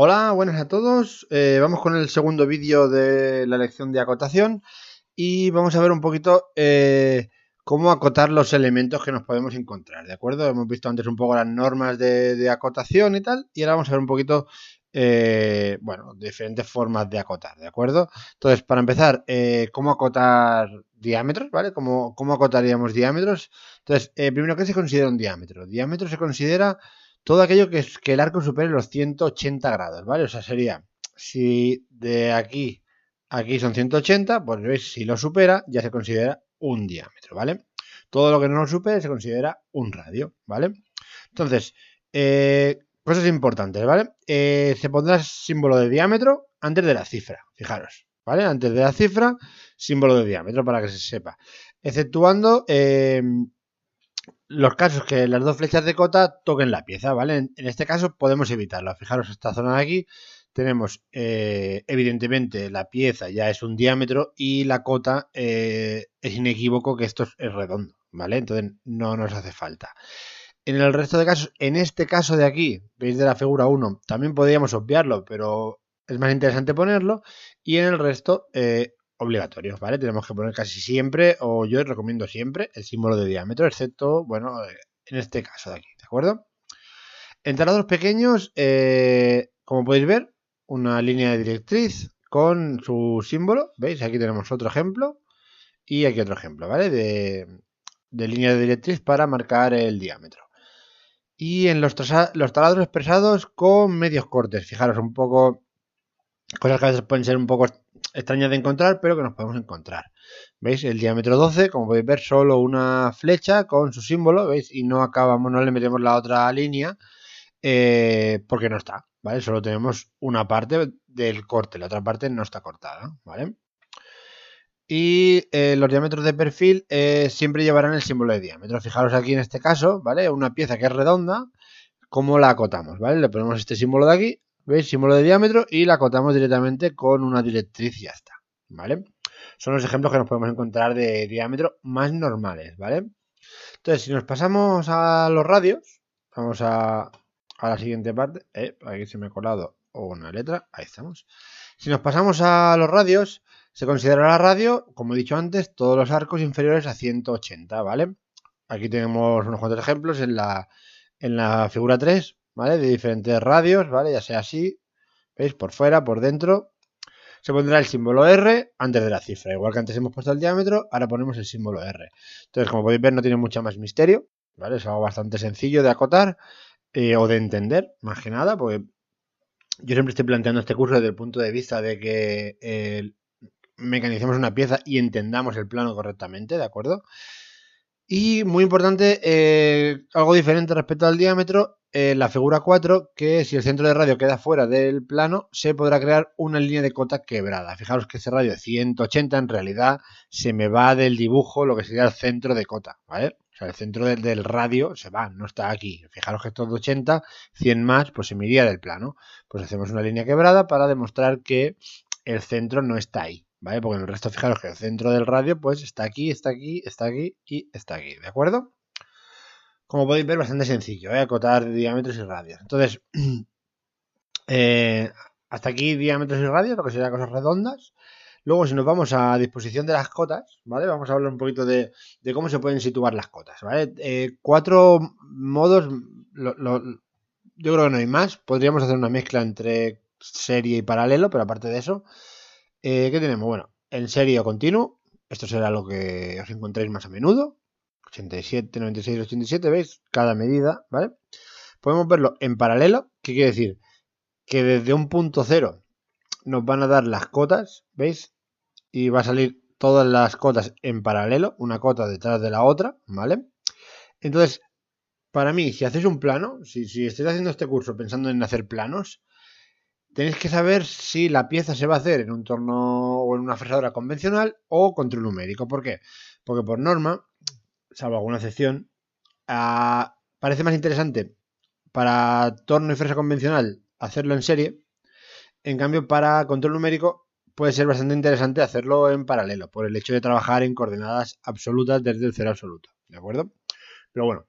Hola, buenas a todos. Vamos con el segundo vídeo de la lección de acotación y vamos a ver un poquito cómo acotar los elementos que nos podemos encontrar, ¿de acuerdo? Hemos visto antes un poco las normas de acotación y tal, y ahora vamos a ver un poquito, bueno, diferentes formas de acotar, ¿de acuerdo? Entonces, para empezar, ¿cómo acotar diámetros, ¿vale? ¿Cómo acotaríamos diámetros? Entonces, primero, ¿qué se considera un diámetro? Diámetro se considera todo aquello que el arco supere los 180 grados, ¿vale? O sea, sería, si de aquí a aquí son 180, pues veis, si lo supera, ya se considera un diámetro, ¿vale? Todo lo que no lo supere se considera un radio, ¿vale? Entonces, cosas importantes, ¿vale? Se pondrá el símbolo de diámetro antes de la cifra, fijaros, ¿vale? Antes de la cifra, símbolo de diámetro para que se sepa. Exceptuando los casos que las dos flechas de cota toquen la pieza, ¿vale? En este caso podemos evitarlo. Fijaros, esta zona de aquí tenemos, evidentemente, la pieza ya es un diámetro y la cota es inequívoco que esto es redondo, ¿vale? Entonces no nos hace falta. En el resto de casos, en este caso de aquí, veis de la figura 1, también podríamos obviarlo, pero es más interesante ponerlo. Y en el resto, obligatorio, ¿vale? Tenemos que poner casi siempre, o yo recomiendo siempre, el símbolo de diámetro, excepto, bueno, en este caso de aquí, ¿de acuerdo? En taladros pequeños, como podéis ver, una línea de directriz con su símbolo, ¿veis? Aquí tenemos otro ejemplo y aquí otro ejemplo, ¿vale? De línea de directriz para marcar el diámetro. Y en los taladros expresados con medios cortes, fijaros un poco, cosas que a veces pueden ser un poco extrañas de encontrar, pero que nos podemos encontrar. ¿Veis? El diámetro 12, como podéis ver, solo una flecha con su símbolo, ¿veis? Y no acabamos, no le metemos la otra línea porque no está, ¿vale? Solo tenemos una parte del corte, la otra parte no está cortada, ¿vale? Y los diámetros de perfil siempre llevarán el símbolo de diámetro. Fijaros aquí en este caso, ¿vale? Una pieza que es redonda, ¿cómo la acotamos? ¿Vale? Le ponemos este símbolo de aquí, ¿veis? Símbolo de diámetro y la acotamos directamente con una directriz y ya está, ¿vale? Son los ejemplos que nos podemos encontrar de diámetro más normales, ¿vale? Entonces, si nos pasamos a los radios, vamos a la siguiente parte. Aquí se me ha colado una letra, ahí estamos. Si nos pasamos a los radios, se considerará radio, como he dicho antes, todos los arcos inferiores a 180, ¿vale? Aquí tenemos unos cuantos ejemplos en la figura 3, ¿vale? De diferentes radios, ¿vale? Ya sea así, ¿veis? Por fuera, por dentro. Se pondrá el símbolo R antes de la cifra. Igual que antes hemos puesto el diámetro, ahora ponemos el símbolo R. Entonces, como podéis ver, no tiene mucho más misterio, ¿vale? Es algo bastante sencillo de acotar o de entender, más que nada, porque yo siempre estoy planteando este curso desde el punto de vista de que mecanicemos una pieza y entendamos el plano correctamente, ¿de acuerdo? Y muy importante, algo diferente respecto al diámetro, la figura 4, que si el centro de radio queda fuera del plano, se podrá crear una línea de cota quebrada. Fijaros que ese radio de 180 en realidad se me va del dibujo lo que sería el centro de cota, ¿vale? O sea, el centro del radio se va, no está aquí. Fijaros que estos de 80, 100 más, pues se me iría del plano. Pues hacemos una línea quebrada para demostrar que el centro no está ahí, ¿vale? Porque en el resto, fijaros que el centro del radio, pues está aquí, está aquí, está aquí y está aquí, ¿de acuerdo? Como podéis ver, bastante sencillo, ¿eh? Acotar diámetros y radios. Entonces, eh, hasta aquí diámetros y radios, lo que serían cosas redondas. Luego, si nos vamos a disposición de las cotas, ¿vale? Vamos a hablar un poquito de cómo se pueden situar las cotas, ¿vale? Cuatro modos, yo creo que no hay más. Podríamos hacer una mezcla entre serie y paralelo, pero aparte de eso, ¿qué tenemos? Bueno, en serie o continuo, esto será lo que os encontréis más a menudo. 87, 96, 87, ¿veis? Cada medida, ¿vale? Podemos verlo en paralelo, ¿qué quiere decir? Que desde un punto cero nos van a dar las cotas, ¿veis? Y va a salir todas las cotas en paralelo, una cota detrás de la otra, ¿vale? Entonces, para mí, si hacéis un plano, si estáis haciendo este curso pensando en hacer planos, tenéis que saber si la pieza se va a hacer en un torno o en una fresadora convencional o control numérico. ¿Por qué? Porque por norma, salvo alguna excepción, parece más interesante para torno y fresa convencional hacerlo en serie. En cambio, para control numérico puede ser bastante interesante hacerlo en paralelo, por el hecho de trabajar en coordenadas absolutas desde el cero absoluto. ¿De acuerdo? Pero bueno,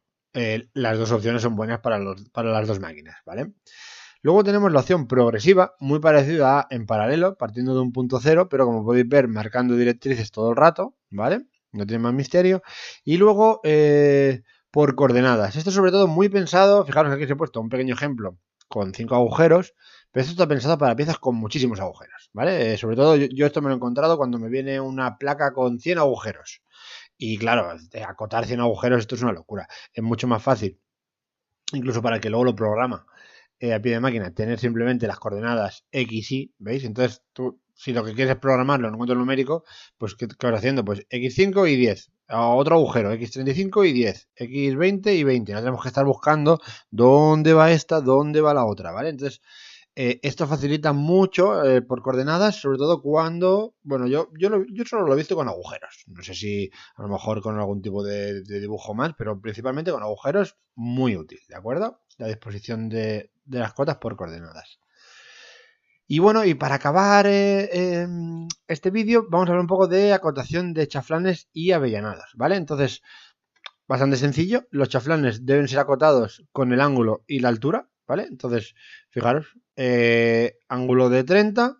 las dos opciones son buenas para las dos máquinas, ¿vale? Luego tenemos la opción progresiva, muy parecida a en paralelo, partiendo de un punto cero, pero como podéis ver, marcando directrices todo el rato, ¿vale? No tiene más misterio. Y luego, por coordenadas. Esto sobre todo muy pensado, fijaros aquí os he puesto un pequeño ejemplo con 5 agujeros, pero esto está pensado para piezas con muchísimos agujeros, ¿vale? Sobre todo yo esto me lo he encontrado cuando me viene una placa con 100 agujeros. Y claro, acotar 100 agujeros esto es una locura. Es mucho más fácil, incluso para el que luego lo programa a pie de máquina, tener simplemente las coordenadas X, Y, ¿veis? Entonces tú, si lo que quieres es programarlo en un encuentro numérico, pues ¿qué vas haciendo? Pues X5 y 10. A otro agujero, X35 y 10, X20 y 20. No tenemos que estar buscando dónde va esta, dónde va la otra, ¿vale? Entonces, esto facilita mucho por coordenadas, sobre todo cuando, bueno, yo solo lo he visto con agujeros. No sé si a lo mejor con algún tipo de dibujo más, pero principalmente con agujeros, muy útil, ¿de acuerdo? La disposición de las cotas por coordenadas. Y bueno, y para acabar este vídeo, vamos a hablar un poco de acotación de chaflanes y avellanados, ¿vale? Entonces, bastante sencillo, los chaflanes deben ser acotados con el ángulo y la altura, ¿vale? Entonces, fijaros, ángulo de 30,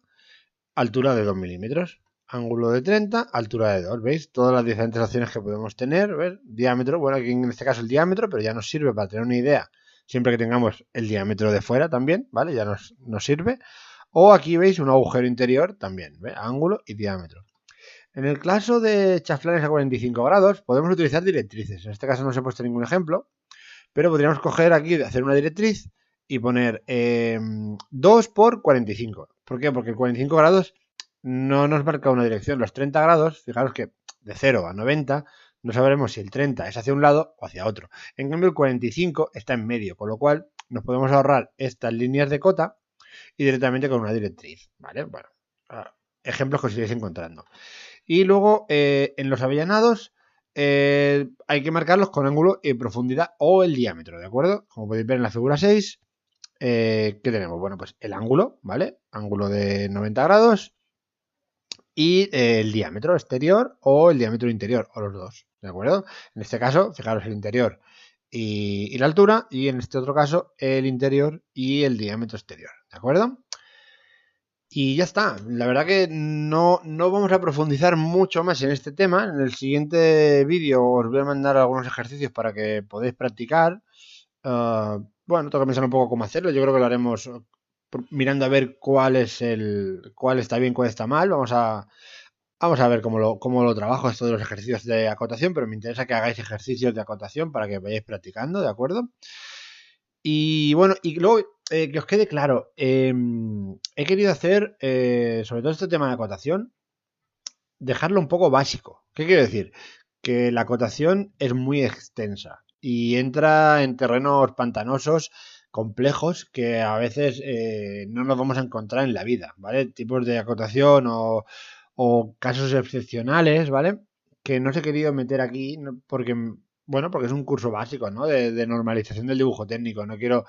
altura de 2 milímetros. Ángulo de 30, altura de 2, ¿veis? Todas las diferentes opciones que podemos tener, ¿ves? Diámetro, bueno, aquí en este caso el diámetro, pero ya nos sirve para tener una idea, siempre que tengamos el diámetro de fuera también, ¿vale? Ya nos sirve. O aquí veis un agujero interior también, ¿ves? Ángulo y diámetro. En el caso de chaflanes a 45 grados, podemos utilizar directrices. En este caso no os he puesto ningún ejemplo, pero podríamos coger aquí, hacer una directriz y poner 2 por 45. ¿Por qué? Porque el 45 grados no nos marca una dirección. Los 30 grados, fijaros que de 0 a 90 no sabremos si el 30 es hacia un lado o hacia otro. En cambio el 45 está en medio, con lo cual nos podemos ahorrar estas líneas de cota y directamente con una directriz, ¿vale? Bueno, ejemplos que os iréis encontrando. Y luego en los avellanados hay que marcarlos con ángulo y profundidad o el diámetro, ¿de acuerdo? Como podéis ver en la figura 6, ¿qué tenemos? Bueno, pues el ángulo, ¿vale? Ángulo de 90 grados y el diámetro exterior o el diámetro interior, o los dos, ¿de acuerdo? En este caso, fijaros el interior y la altura, y en este otro caso el interior y el diámetro exterior, ¿de acuerdo? Y ya está. La verdad que no vamos a profundizar mucho más en este tema. En el siguiente vídeo os voy a mandar algunos ejercicios para que podáis practicar. Bueno, tengo que pensar un poco cómo hacerlo. Yo creo que lo haremos mirando a ver cuál está bien, cuál está mal. Vamos a ver cómo lo trabajo esto de los ejercicios de acotación, pero me interesa que hagáis ejercicios de acotación para que vayáis practicando, ¿de acuerdo? Y bueno, y luego que os quede claro, he querido hacer, sobre todo este tema de acotación, dejarlo un poco básico. ¿Qué quiero decir? Que la acotación es muy extensa y entra en terrenos pantanosos, complejos, que a veces no nos vamos a encontrar en la vida, ¿vale? Tipos de acotación o casos excepcionales, ¿vale? Que no os he querido meter aquí porque, bueno, porque es un curso básico, ¿no? De normalización del dibujo técnico. No quiero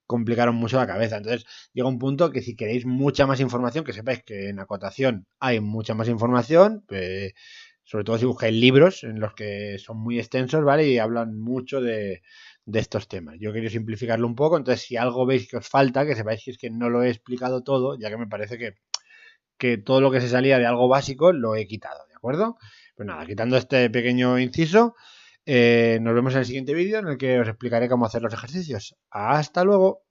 complicaron mucho la cabeza. Entonces llega un punto que si queréis mucha más información, que sepáis que en acotación hay mucha más información, sobre todo si buscáis libros en los que son muy extensos, ¿vale? Y hablan mucho de estos temas. Yo quiero simplificarlo un poco, entonces si algo veis que os falta, que sepáis que es que no lo he explicado todo, ya que me parece que todo lo que se salía de algo básico lo he quitado, ¿de acuerdo? Pues nada, quitando este pequeño inciso, nos vemos en el siguiente vídeo en el que os explicaré cómo hacer los ejercicios. ¡Hasta luego!